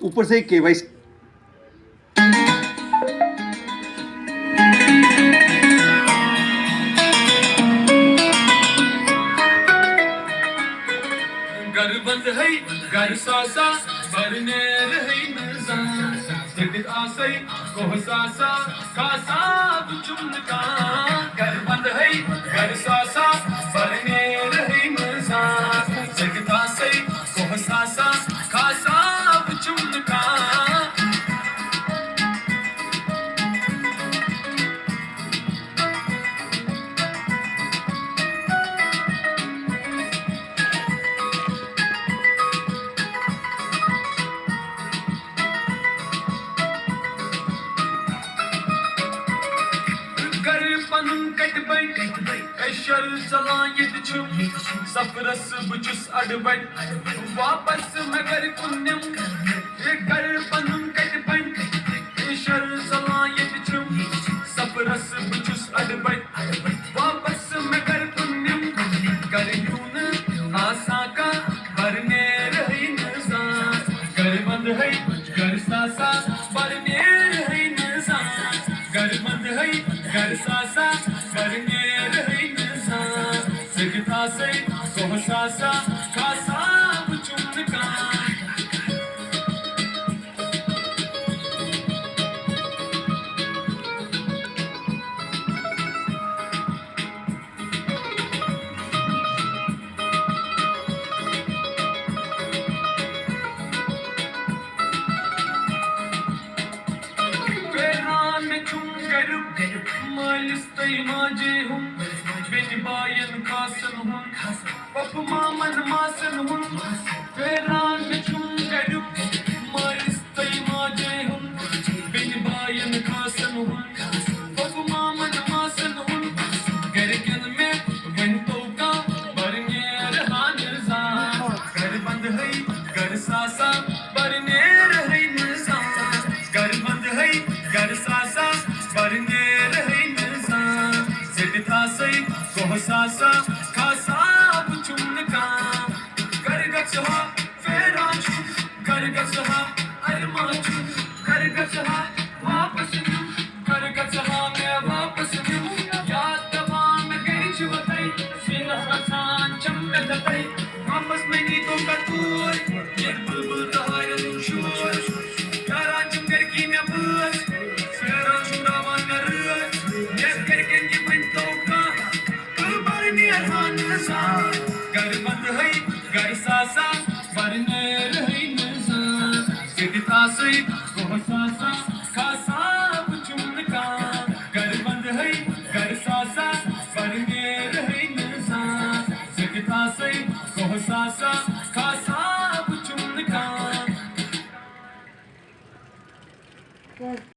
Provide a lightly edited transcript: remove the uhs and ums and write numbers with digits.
ऊपर से केवाईसी घर बंद है घर सासा भरने रही नज़ार जगत आसई कोह सासा कासा चुमका घर बंद है घर सासा भरने रही नज़ार जगत आसई कोह सासा कासा चुमका पनुन कट बै कशर चलायत छु सफरस बुचुस अडबै वापस मगर पुण्यम कर पनुन कट बै कशर चलायत छु सफरस बुचुस अडबै वापस मगर पुण्यम कर यून आसा का भरने रही नज़ार घर बंद है घर सासा भरने रही नज़ार घर बंद है घर सासा भरने रही नज़ार जगता से कोह सासा खासा चुमका Malistay maje hum, ben bayan kasan hum, pap maman masan hum, feran chum gadup. Malistay maje hum, ben bayan kasan hum, pap maman masan hum, gargan mein ganto ka barne rahan zaan, gar band hai gar saasa barne rahi nizaan, gar band hai gar saasa barne थासई कोह सासा खासा चुमका कर गछहा फेरा छु कर गछहा अरमा छु कर गछहा वापस छु कर गछहा मैं वापस छु याद दबा मैं गई छु बताई सिन हसान चमकतई वापस मैं नी तो कतूर ये बुलबुल तहार शोर यारा चमकर की मैं बस फेरा छु रावा नरस ये करके जी मन तो घर बंद है घर सासा भरने रही नज़ार जगता से कोह सासा